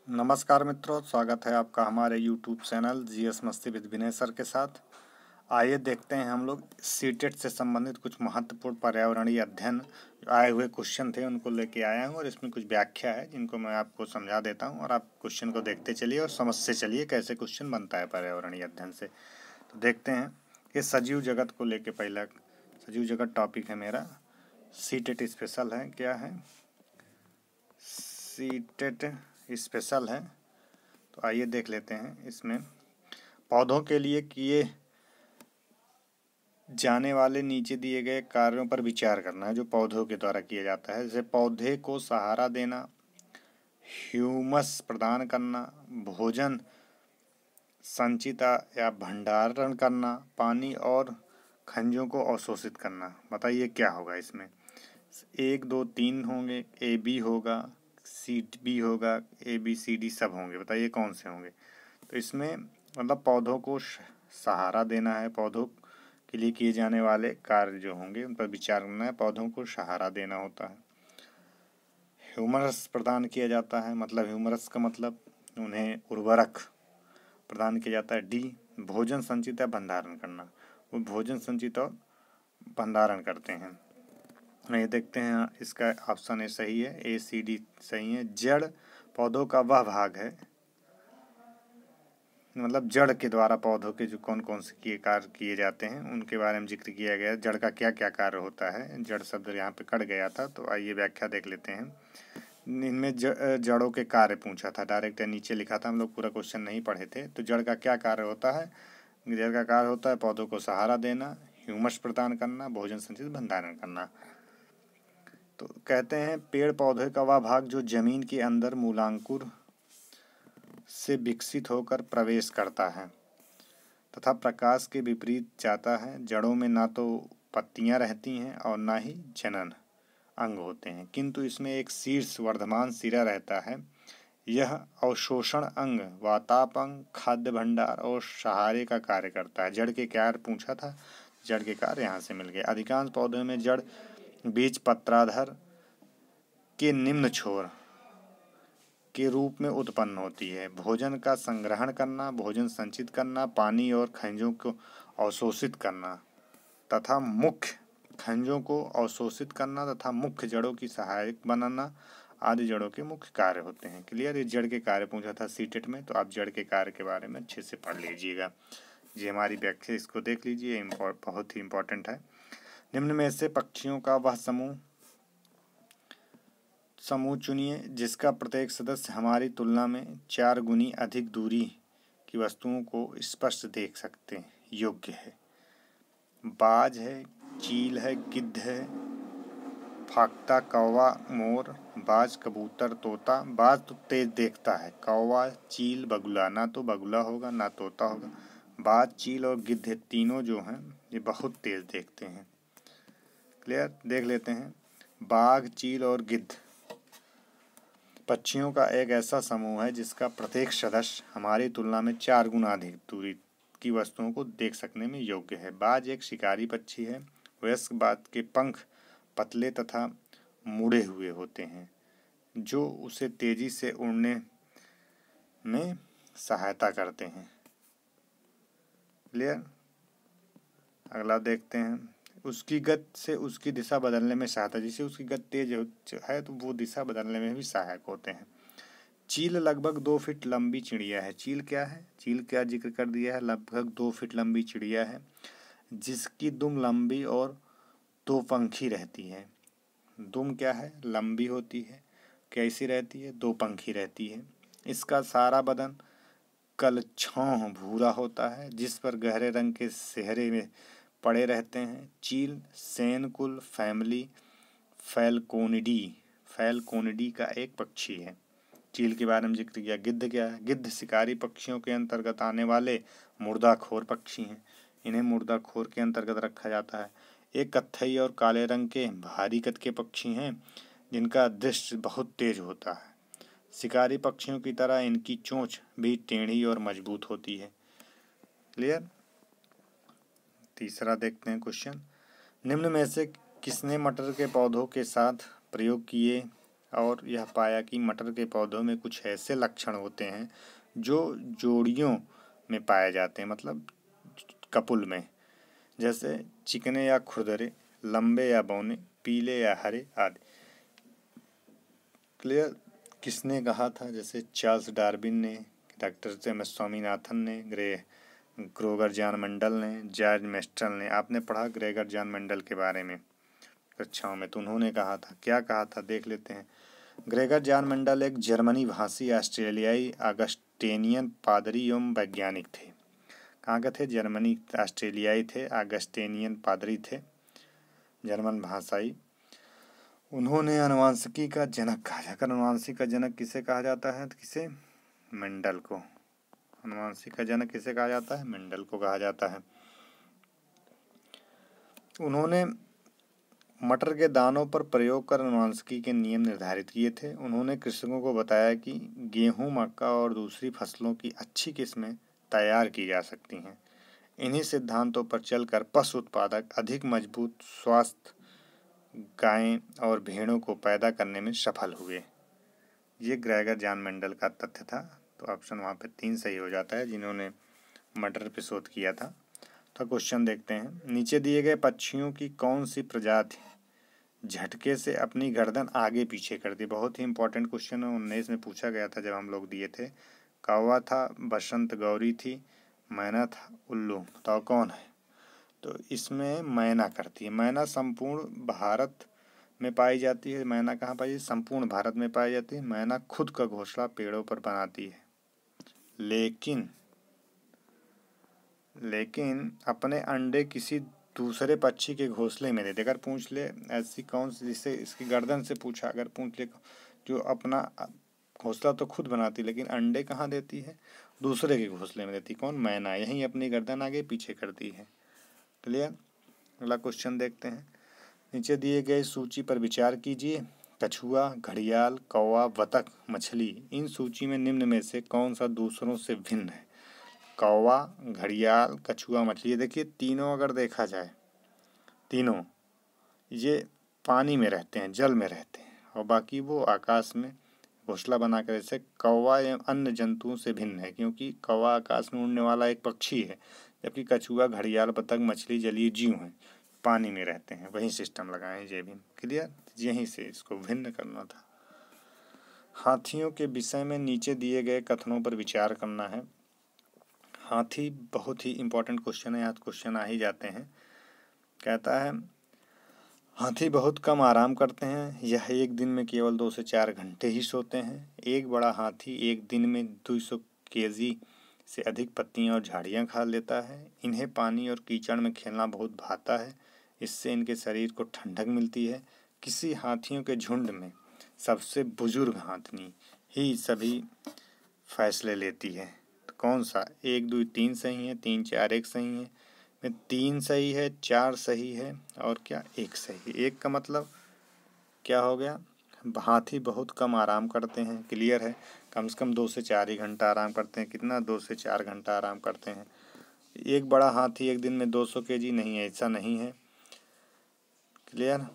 नमस्कार मित्रों, स्वागत है आपका हमारे YouTube चैनल जीएस मस्ती विद विनय सर के साथ। आइए देखते हैं हम लोग सीटेट से संबंधित कुछ महत्वपूर्ण पर्यावरणीय अध्ययन आए हुए क्वेश्चन थे, उनको लेके आया हूँ और इसमें कुछ व्याख्या है जिनको मैं आपको समझा देता हूँ और आप क्वेश्चन को देखते चलिए और समझते चलिए कैसे क्वेश्चन बनता है पर्यावरणीय अध्ययन से। तो देखते हैं कि सजीव जगत को लेके पहला सजीव जगत टॉपिक है मेरा। सीटेट स्पेशल है, क्या है? सीटेट स्पेशल है। तो आइए देख लेते हैं। इसमें पौधों के लिए किए जाने वाले नीचे दिए गए कार्यों पर विचार करना है जो पौधों के द्वारा किया जाता है। जैसे पौधे को सहारा देना, ह्यूमस प्रदान करना, भोजन संचित या भंडारण करना, पानी और खनिजों को अवशोषित करना। बताइए क्या होगा इसमें? 1 2 3 होंगे, ए बी होगा, सी बी होगा, ABCD सब होंगे। बताइए कौन से होंगे? तो इसमें मतलब पौधों को सहारा देना है, पौधों के लिए किए जाने वाले कार्य जो होंगे उन पर विचार करना है, पौधों को सहारा देना होता है। ह्यूमरस प्रदान किया जाता है, मतलब ह्यूमरस का मतलब उन्हें उर्वरक प्रदान किया जाता है। डी, भोजन संचित या भंडारण करना, वो भोजन संचित और भंडारण करते हैं। ये देखते हैं, इसका ऑप्शन ए सही है, ACD सही है। जड़ पौधों का वह भाग है, मतलब जड़ के द्वारा पौधों के जो कौन कौन से कार्य किए जाते हैं उनके बारे में जिक्र किया गया है। जड़ का क्या क्या कार्य होता है, जड़ शब्द यहाँ पे कट गया था, तो आइए व्याख्या देख लेते हैं। इनमें जड़ों के कार्य पूछा था, डायरेक्ट नीचे लिखा था, हम लोग पूरा क्वेश्चन नहीं पढ़े थे। तो जड़ का क्या कार्य होता है? जड़ का कार्य होता है पौधों को सहारा देना, ह्यूमस प्रदान करना, भोजन संचित भंडारण करना। तो कहते हैं पेड़ पौधे का वह भाग जो जमीन के अंदर मूलांकुर से विकसित होकर प्रवेश करता है तथा प्रकाश के विपरीत जाता है। जड़ों में ना तो पत्तियां रहती हैं और ना ही जनन अंग होते हैं, किंतु इसमें एक शीर्ष वर्धमान सिरा रहता है। यह अवशोषण अंग, वाताप अंग, खाद्य भंडार और सहारे का कार्य करता है। जड़ के कार्य पूछा था, जड़ के कार्य यहाँ से मिल गए। अधिकांश पौधों में जड़ बीज पत्राधर के निम्न छोर के रूप में उत्पन्न होती है। भोजन का संग्रहण करना, भोजन संचित करना, पानी और खनिजों को अवशोषित करना तथा मुख्य खनिजों को अवशोषित करना तथा मुख्य जड़ों की सहायक बनाना आदि जड़ों के मुख्य कार्य होते हैं। क्लियर? ये जड़ के कार्य पूछा था सीटेट में, तो आप जड़ के कार्य के बारे में अच्छे से पढ़ लीजिएगा। ये हमारी व्याख्या, इसको देख लीजिए, बहुत ही इम्पोर्टेंट है। निम्न में से पक्षियों का वह समूह चुनिए जिसका प्रत्येक सदस्य हमारी तुलना में 4 गुनी अधिक दूरी की वस्तुओं को स्पष्ट देख सकते योग्य है। बाज है, चील है, गिद्ध है, फाख्ता, कौवा, मोर, बाज, कबूतर, तोता। बाज तो तेज देखता है, कौवा, चील, बगुला, ना तो बगुला होगा ना तोता होगा। बाज, चील और गिद्ध तीनों जो हैं ये बहुत तेज देखते हैं। क्लियर? देख लेते हैं। बाघ, चील और गिद्ध पक्षियों का एक ऐसा समूह है जिसका प्रत्येक सदस्य हमारी तुलना में 4 गुना अधिक दूरी की वस्तुओं को देख सकने में योग्य है। बाज एक शिकारी पक्षी है। वयस्क बाज के पंख पतले तथा मुड़े हुए होते हैं जो उसे तेजी से उड़ने में सहायता करते हैं। क्लियर? अगला देखते हैं। उसकी गति से उसकी दिशा बदलने में सहायता, जिसे उसकी गति तेज है तो वो दिशा बदलने में भी सहायक होते हैं। चील लगभग 2 फीट लंबी चिड़िया है। चील क्या है? चील क्या जिक्र कर दिया है? लगभग 2 फीट लंबी चिड़िया है जिसकी दुम लंबी और 2 पंखी रहती है। दुम क्या है? लंबी होती है। कैसी रहती है? 2 पंखी रहती है। इसका सारा बदन कलछौं भूरा होता है जिस पर गहरे रंग के सेहरे में पड़े रहते हैं। चील सेनकुल फैमिली फैलकोनिडी का एक पक्षी है। चील के बारे में जिक्र किया। गिद्ध क्या है? गिद्ध शिकारी पक्षियों के अंतर्गत आने वाले मुर्दाखोर पक्षी हैं। इन्हें मुर्दाखोर के अंतर्गत रखा जाता है। एक कत्थई और काले रंग के भारी कद के पक्षी हैं जिनका दृष्टि बहुत तेज होता है। शिकारी पक्षियों की तरह इनकी चोंच भी टेढ़ी और मजबूत होती है। क्लियर? तीसरा देखते हैं क्वेश्चन। निम्न में से किसने मटर के पौधों के साथ प्रयोग किए और यह पाया कि मटर के पौधों में कुछ ऐसे लक्षण होते हैं जो जोड़ियों में पाए जाते हैं, मतलब कपुल में, जैसे चिकने या खुरदरे, लंबे या बौने, पीले या हरे आदि। क्लियर? किसने कहा था? जैसे चार्ल्स डार्विन ने, डॉक्टर एम.एस. स्वामीनाथन ने, ग्रेगर जॉन मेंडल ने, जॉर्ज मेस्टल ने। आपने पढ़ा ग्रेगर जॉन मेंडल के बारे में कक्षाओं में, तो उन्होंने कहा था, क्या कहा था देख लेते हैं। ग्रेगर जॉन मेंडल एक जर्मनी भाषी ऑस्ट्रेलियाई ऑगस्टेनियन पादरी एवं वैज्ञानिक थे। कहाँ के थे? जर्मनी, ऑस्ट्रेलियाई थे, ऑगस्टेनियन पादरी थे, जर्मन भाषाई। उन्होंने आनुवांशिकी का जनक कहा जाता है। आनुवांशिक का जनक किसे कहा जाता है? तो किसे? मेंडल को। आनुवांशिक का जनक किसे कहा जाता है? मेंडल को कहा जाता है। उन्होंने मटर के दानों पर प्रयोग कर आनुवांशिकी के नियम निर्धारित किए थे। उन्होंने कृषकों को बताया कि गेहूं, मक्का और दूसरी फसलों की अच्छी किस्में तैयार की जा सकती हैं। इन्हीं सिद्धांतों पर चलकर पशु उत्पादक अधिक मजबूत, स्वस्थ गायें और भेड़ों को पैदा करने में सफल हुए। ये ग्रेगर जॉन मेंडल का तथ्य था। तो ऑप्शन वहाँ पे 3 सही हो जाता है, जिन्होंने मटर पे शोध किया था। तो क्वेश्चन देखते हैं। नीचे दिए गए पक्षियों की कौन सी प्रजाति झटके से अपनी गर्दन आगे पीछे कर दी? बहुत ही इंपॉर्टेंट क्वेश्चन है, 19 में पूछा गया था जब हम लोग दिए थे। कौवा था, बसंत गौरी थी, मैना था, उल्लू। तो कौन है? तो इसमें मैना करती है। मैना संपूर्ण भारत में पाई जाती है। मैना कहाँ पाई जाती है? संपूर्ण भारत में पाई जाती है। मैना खुद का घोंसला पेड़ों पर बनाती है, लेकिन अपने अंडे किसी दूसरे पक्षी के घोंसले में देती। अगर पूछ ले ऐसी कौन सी, जिससे इसकी गर्दन से पूछा, अगर पूछ ले जो अपना घोंसला तो खुद बनाती लेकिन अंडे कहाँ देती है? दूसरे के घोंसले में देती। कौन? मैना। यही अपनी गर्दन आगे पीछे करती है। क्लियर? अगला क्वेश्चन देखते हैं। नीचे दिए गए सूची पर विचार कीजिए। कछुआ, घड़ियाल, कौवा, बतख, मछली। इन सूची में निम्न में से कौन सा दूसरों से भिन्न है? कौवा, घड़ियाल, कछुआ, मछली। देखिए तीनों अगर देखा जाए, तीनों ये पानी में रहते हैं, जल में रहते हैं, और बाकी वो आकाश में घोंसला बनाकर। जैसे कौवा एवं अन्य जंतुओं से भिन्न है, क्योंकि कौवा आकाश में उड़ने वाला एक पक्षी है, जबकि कछुआ, घड़ियाल, बतख, मछली जलीय जीव हैं, पानी में रहते हैं। वही सिस्टम लगाए ये भी। क्लियर? यहीं से इसको भिन्न करना था। हाथियों के विषय में नीचे दिए गए कथनों पर विचार करना है। हाथी बहुत ही इंपॉर्टेंट क्वेश्चन है, आज क्वेश्चन आ ही जाते हैं। कहता है हाथी बहुत कम आराम करते हैं। यह एक दिन में केवल 2 से 4 घंटे ही सोते हैं। एक बड़ा हाथी एक दिन में 200 केजी से अधिक पत्तियां और झाड़ियां खा लेता है। इन्हें पानी और कीचड़ में खेलना बहुत भाता है, इससे इनके शरीर को ठंडक मिलती है। किसी हाथियों के झुंड में सबसे बुजुर्ग हाथनी ही सभी फैसले लेती है। तो कौन सा? 1, 2, 3 सही है, 3, 4, 1 सही है, में 3 सही है, 4 सही है, और क्या 1 सही है। 1 का मतलब क्या हो गया? हाथी बहुत कम आराम करते हैं। क्लियर है? कम से कम 2 से 4 ही घंटा आराम करते हैं। कितना? 2 से 4 घंटा आराम करते हैं। एक बड़ा हाथी एक दिन में 200 केजी नहीं है, ऐसा नहीं है। क्लियर?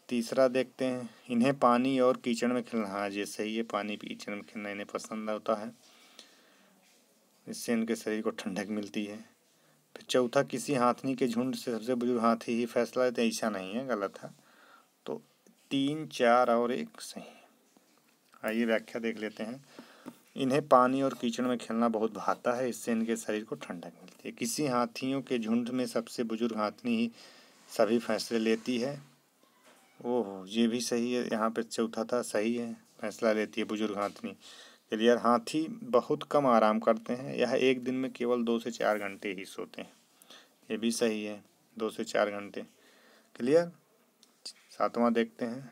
तीसरा देखते हैं। इन्हें पानी और कीचड़ में खेलना, हाँ ये सही है, पानी कीचड़ में खेलना इन्हें पसंद होता है, इससे इनके शरीर को ठंडक मिलती है। फिर चौथा, किसी हाथनी के झुंड से सबसे बुजुर्ग हाथी ही फैसला लेते, ऐसा नहीं है, गलत है। तो 3, 4 और 1 सही। आइए व्याख्या देख लेते हैं। इन्हें पानी और कीचड़ में खेलना बहुत भाता है, इससे इनके शरीर को ठंडक मिलती है। किसी हाथियों के झुंड में सबसे बुजुर्ग हाथनी ही सभी फैसले लेती है। ओह ये भी सही है, यहाँ पे चौथा था, सही है, फैसला लेती है बुजुर्ग हाथनी। क्लियर? हाथी बहुत कम आराम करते हैं। यह एक दिन में केवल 2 से 4 घंटे ही सोते हैं, ये भी सही है, 2 से 4 घंटे। क्लियर? 7वां देखते हैं।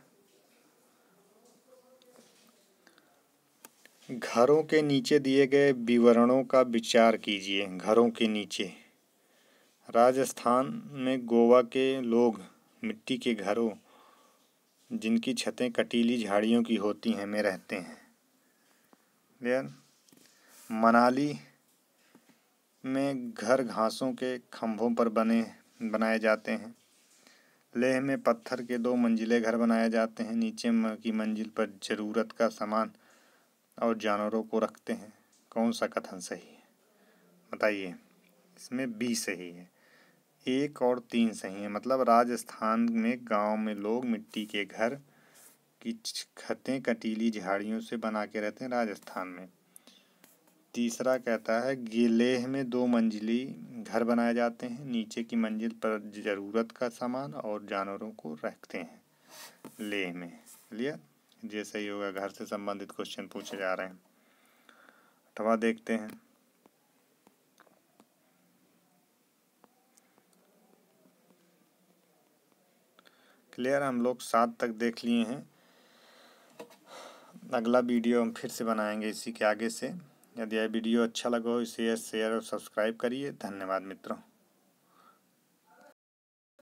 घरों के नीचे दिए गए विवरणों का विचार कीजिए। घरों के नीचे, राजस्थान में गोवा के लोग मिट्टी के घरों, जिनकी छतें कटीली झाड़ियों की होती हैं, में रहते हैं। क्लियर? मनाली में घर घासों के खंभों पर बनाए जाते हैं। लेह में पत्थर के 2 मंजिले घर बनाए जाते हैं। नीचे की मंजिल पर जरूरत का सामान और जानवरों को रखते हैं। कौन सा कथन सही है बताइए। इसमें बी सही है। 1 और 3 सही है। मतलब राजस्थान में गांव में लोग मिट्टी के घर की छतें कटीली झाड़ियों से बना के रहते हैं राजस्थान में। तीसरा कहता है लेह में 2 मंजिली घर बनाए जाते हैं। नीचे की मंजिल पर जरूरत का सामान और जानवरों को रखते हैं लेह में। क्लियर, ये सही होगा। घर से संबंधित क्वेश्चन पूछे जा रहे हैं। 8वां देखते हैं। क्लियर, हम लोग 7 तक देख लिए हैं। अगला वीडियो हम फिर से बनाएंगे इसी के आगे से। यदि यह वीडियो अच्छा लगा हो इसे शेयर और सब्सक्राइब करिए। धन्यवाद मित्रों।